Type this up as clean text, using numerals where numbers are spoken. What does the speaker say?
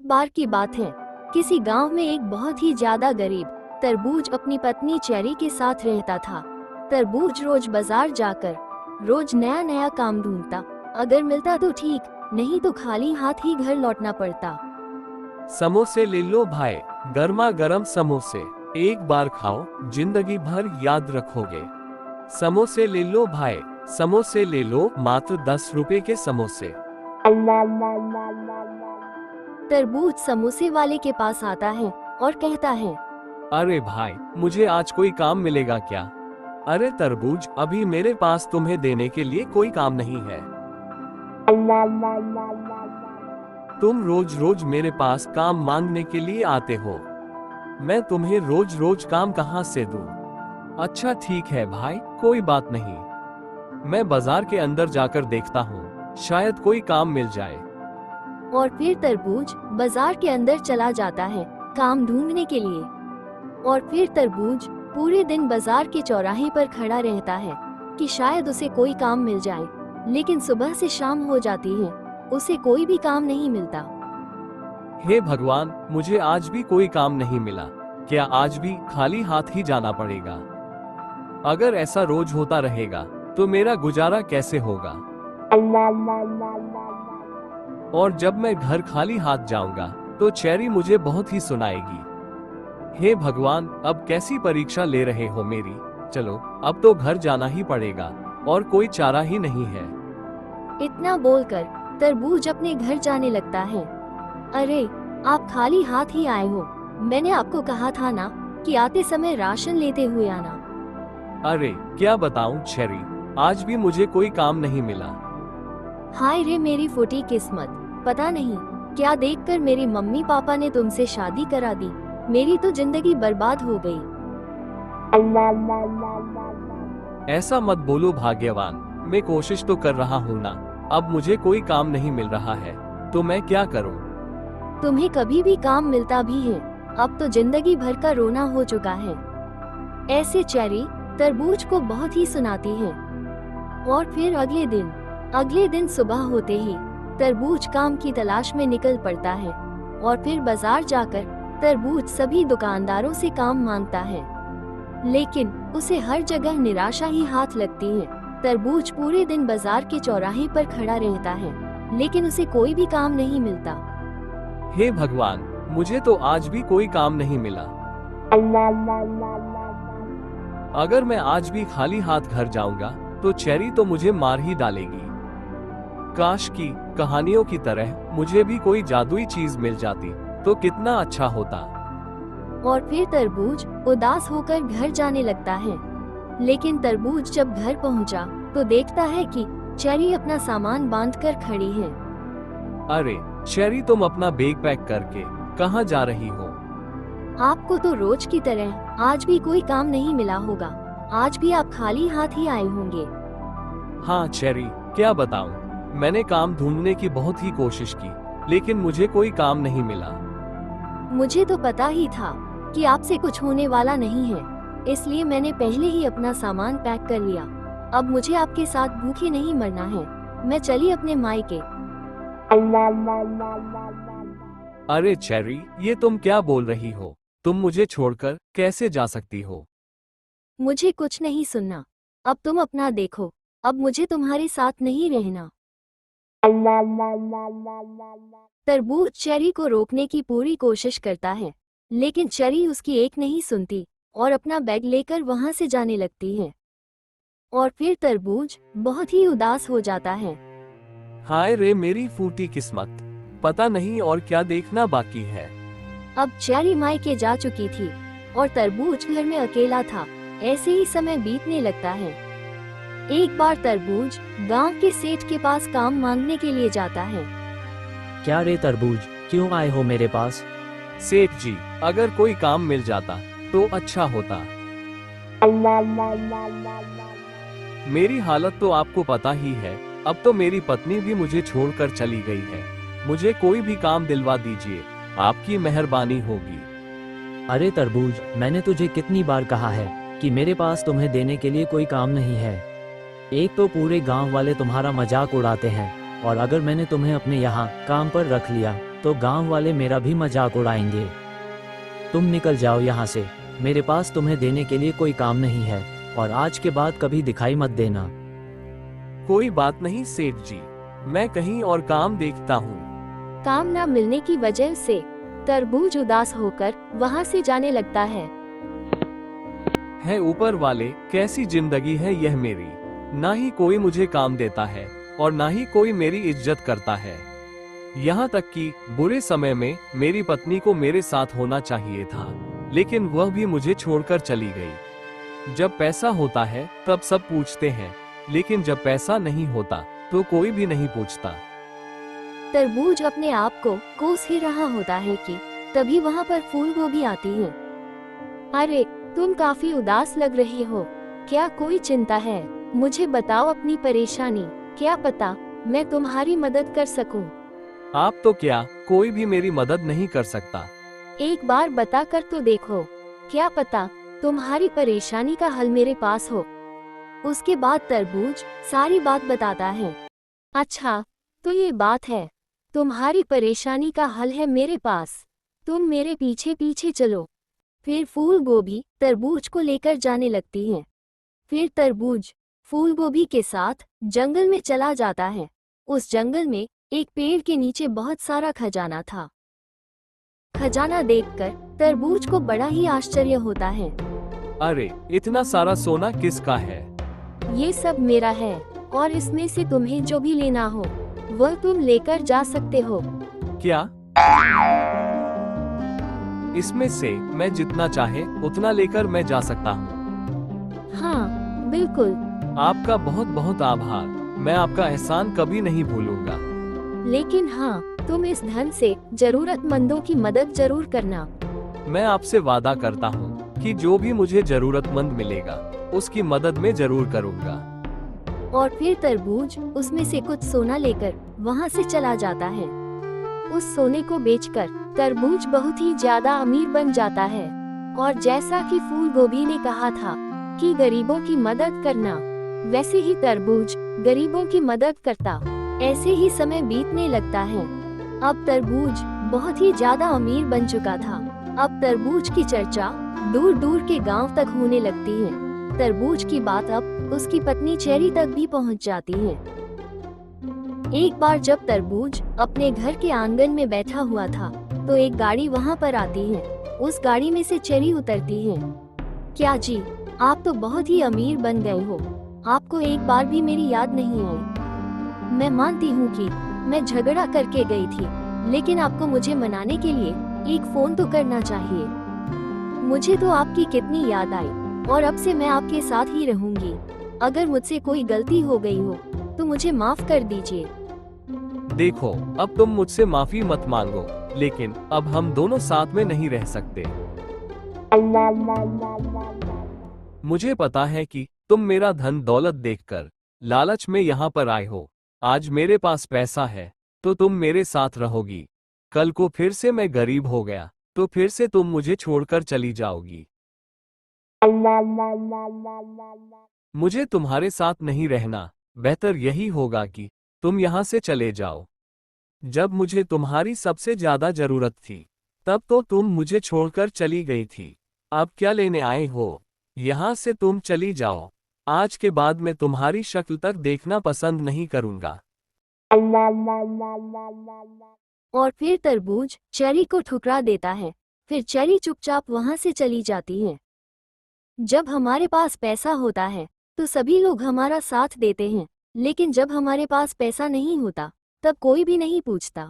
बार की बात है, किसी गांव में एक बहुत ही ज्यादा गरीब तरबूज अपनी पत्नी चेरी के साथ रहता था। तरबूज रोज बाजार जाकर रोज नया नया काम ढूंढता। अगर मिलता तो ठीक, नहीं तो खाली हाथ ही घर लौटना पड़ता। समोसे ले लो भाई, गर्मा गर्म समोसे, एक बार खाओ जिंदगी भर याद रखोगे। समोसे ले लो भाई, समोसे ले लो, मात्र 10 रुपए के समोसे। तरबूज समोसे वाले के पास आता है और कहता है, अरे भाई, मुझे आज कोई काम मिलेगा क्या? अरे तरबूज, अभी मेरे पास तुम्हें देने के लिए कोई काम नहीं है। तुम रोज रोज मेरे पास काम मांगने के लिए आते हो, मैं तुम्हें रोज रोज काम कहाँ से दूं? अच्छा ठीक है भाई, कोई बात नहीं, मैं बाजार के अंदर जाकर देखता हूँ, शायद कोई काम मिल जाए। और फिर तरबूज बाजार के अंदर चला जाता है काम ढूंढने के लिए। और फिर तरबूज पूरे दिन बाजार के चौराहे पर खड़ा रहता है कि शायद उसे कोई काम मिल जाए, लेकिन सुबह से शाम हो जाती है, उसे कोई भी काम नहीं मिलता। हे भगवान, मुझे आज भी कोई काम नहीं मिला, क्या आज भी खाली हाथ ही जाना पड़ेगा? अगर ऐसा रोज होता रहेगा तो मेरा गुजारा कैसे होगा? और जब मैं घर खाली हाथ जाऊंगा तो चेरी मुझे बहुत ही सुनाएगी। हे भगवान, अब कैसी परीक्षा ले रहे हो मेरी? चलो, अब तो घर जाना ही पड़ेगा और कोई चारा ही नहीं है। इतना बोलकर तरबूज अपने घर जाने लगता है। अरे, आप खाली हाथ ही आए हो, मैंने आपको कहा था ना कि आते समय राशन लेते हुए आना। अरे क्या बताऊं चेरी, आज भी मुझे कोई काम नहीं मिला। हाय रे मेरी फूटी किस्मत, पता नहीं क्या देखकर मेरे मम्मी पापा ने तुमसे शादी करा दी, मेरी तो जिंदगी बर्बाद हो गई। ऐसा मत बोलो भाग्यवान, मैं कोशिश तो कर रहा हूँ ना, अब मुझे कोई काम नहीं मिल रहा है तो मैं क्या करूँ? तुम्हें कभी भी काम मिलता भी है, अब तो जिंदगी भर का रोना हो चुका है। ऐसे चेरी तरबूज को बहुत ही सुनाती है। और फिर अगले दिन सुबह होते ही तरबूज काम की तलाश में निकल पड़ता है। और फिर बाजार जाकर तरबूज सभी दुकानदारों से काम मांगता है, लेकिन उसे हर जगह निराशा ही हाथ लगती है। तरबूज पूरे दिन बाजार के चौराहे पर खड़ा रहता है, लेकिन उसे कोई भी काम नहीं मिलता। हे भगवान, मुझे तो आज भी कोई काम नहीं मिला। अगर मैं आज भी खाली हाथ घर जाऊंगा तो चेरी तो मुझे मार ही डालेगी। काश की कहानियों की तरह मुझे भी कोई जादुई चीज मिल जाती तो कितना अच्छा होता। और फिर तरबूज उदास होकर घर जाने लगता है, लेकिन तरबूज जब घर पहुंचा तो देखता है कि चेरी अपना सामान बांधकर खड़ी है। अरे चेरी, तुम अपना बैग पैक करके कहाँ जा रही हो? आपको तो रोज की तरह आज भी कोई काम नहीं मिला होगा, आज भी आप खाली हाथ ही आए होंगे। हाँ चेरी, क्या बताऊं, मैंने काम ढूंढने की बहुत ही कोशिश की, लेकिन मुझे कोई काम नहीं मिला। मुझे तो पता ही था कि आपसे कुछ होने वाला नहीं है, इसलिए मैंने पहले ही अपना सामान पैक कर लिया। अब मुझे आपके साथ भूखे नहीं मरना है, मैं चली अपने मायके। अरे चेरी, ये तुम क्या बोल रही हो? तुम मुझे छोड़कर कैसे जा सकती हो? मुझे कुछ नहीं सुनना, अब तुम अपना देखो, अब मुझे तुम्हारे साथ नहीं रहना। तरबूज चेरी को रोकने की पूरी कोशिश करता है, लेकिन चेरी उसकी एक नहीं सुनती और अपना बैग लेकर वहां से जाने लगती है। और फिर तरबूज बहुत ही उदास हो जाता है। हाय रे मेरी फूटी किस्मत, पता नहीं और क्या देखना बाकी है। अब चेरी मायके जा चुकी थी और तरबूज घर में अकेला था। ऐसे ही समय बीतने लगता है। एक बार तरबूज गांव के सेठ के पास काम मांगने के लिए जाता है। क्या रे तरबूज, क्यों आए हो मेरे पास? सेठ जी, अगर कोई काम मिल जाता तो अच्छा होता। मेरी हालत तो आपको पता ही है, अब तो मेरी पत्नी भी मुझे छोड़कर चली गई है, मुझे कोई भी काम दिलवा दीजिए, आपकी मेहरबानी होगी। अरे तरबूज, मैंने तुझे कितनी बार कहा है कि मेरे पास तुम्हें देने के लिए कोई काम नहीं है। एक तो पूरे गांव वाले तुम्हारा मजाक उड़ाते हैं, और अगर मैंने तुम्हें अपने यहाँ काम पर रख लिया तो गांव वाले मेरा भी मजाक उड़ाएंगे। तुम निकल जाओ यहाँ से, मेरे पास तुम्हें देने के लिए कोई काम नहीं है, और आज के बाद कभी दिखाई मत देना। कोई बात नहीं सेठ जी, मैं कहीं और काम देखता हूँ। काम न मिलने की वजह से तरबूज उदास होकर वहाँ से जाने लगता है। ऊपर वाले, कैसी जिंदगी है यह मेरी। ना ही कोई मुझे काम देता है और ना ही कोई मेरी इज्जत करता है। यहाँ तक कि बुरे समय में मेरी पत्नी को मेरे साथ होना चाहिए था, लेकिन वह भी मुझे छोड़कर चली गई। जब पैसा होता है तब सब पूछते हैं, लेकिन जब पैसा नहीं होता तो कोई भी नहीं पूछता। तरबूज अपने आप को कोस ही रहा होता है कि तभी वहाँ पर फूल गोभी आती है। अरे, तुम काफी उदास लग रही हो, क्या कोई चिंता है? मुझे बताओ अपनी परेशानी, क्या पता मैं तुम्हारी मदद कर सकूं। आप तो क्या, कोई भी मेरी मदद नहीं कर सकता। एक बार बता कर तो देखो, क्या पता तुम्हारी परेशानी का हल मेरे पास हो। उसके बाद तरबूज सारी बात बताता है। अच्छा, तो ये बात है, तुम्हारी परेशानी का हल है मेरे पास, तुम मेरे पीछे पीछे चलो। फिर फूल गोभी तरबूज को लेकर जाने लगती है। फिर तरबूज फूल गोभी के साथ जंगल में चला जाता है। उस जंगल में एक पेड़ के नीचे बहुत सारा खजाना था। खजाना देखकर तरबूज को बड़ा ही आश्चर्य होता है। अरे, इतना सारा सोना किसका है? ये सब मेरा है, और इसमें से तुम्हें जो भी लेना हो वह तुम लेकर जा सकते हो। क्या? इसमें से मैं जितना चाहे उतना लेकर मैं जा सकता हूँ? हाँ, बिल्कुल। आपका बहुत बहुत आभार, मैं आपका एहसान कभी नहीं भूलूंगा। लेकिन हाँ, तुम इस धन से जरूरतमंदों की मदद जरूर करना। मैं आपसे वादा करता हूँ कि जो भी मुझे जरूरतमंद मिलेगा उसकी मदद में जरूर करूँगा। और फिर तरबूज उसमें से कुछ सोना लेकर वहाँ से चला जाता है। उस सोने को बेचकर तरबूज बहुत ही ज्यादा अमीर बन जाता है। और जैसा कि फूल गोभी ने कहा था कि गरीबों की मदद करना, वैसे ही तरबूज गरीबों की मदद करता। ऐसे ही समय बीतने लगता है। अब तरबूज बहुत ही ज्यादा अमीर बन चुका था। अब तरबूज की चर्चा दूर दूर के गांव तक होने लगती है। तरबूज की बात अब उसकी पत्नी चेरी तक भी पहुंच जाती है। एक बार जब तरबूज अपने घर के आंगन में बैठा हुआ था तो एक गाड़ी वहां पर आती है। उस गाड़ी में से चेरी उतरती है। क्या जी, आप तो बहुत ही अमीर बन गए हो, आपको एक बार भी मेरी याद नहीं आई। मैं मानती हूँ कि मैं झगड़ा करके गई थी, लेकिन आपको मुझे मनाने के लिए एक फोन तो करना चाहिए। मुझे तो आपकी कितनी याद आई, और अब से मैं आपके साथ ही रहूंगी। अगर मुझसे कोई गलती हो गई हो तो मुझे माफ कर दीजिए। देखो, अब तुम मुझसे माफी मत मांगो, लेकिन अब हम दोनों साथ में नहीं रह सकते। मुझे पता है कि तुम मेरा धन दौलत देखकर लालच में यहाँ पर आए हो। आज मेरे पास पैसा है तो तुम मेरे साथ रहोगी। कल को फिर से मैं गरीब हो गया तो फिर से तुम मुझे छोड़कर चली जाओगी। मुझे तुम्हारे साथ नहीं रहना, बेहतर यही होगा कि तुम यहाँ से चले जाओ। जब मुझे तुम्हारी सबसे ज्यादा जरूरत थी तब तो तुम मुझे छोड़कर चली गई थी। अब क्या लेने आए हो? यहाँ से तुम चली जाओ। आज के बाद मैं तुम्हारी शक्ल तक देखना पसंद नहीं करूँगा। और फिर तरबूज चेरी को ठुकरा देता है। फिर चेरी चुपचाप वहाँ से चली जाती है। जब हमारे पास पैसा होता है तो सभी लोग हमारा साथ देते हैं, लेकिन जब हमारे पास पैसा नहीं होता तब कोई भी नहीं पूछता।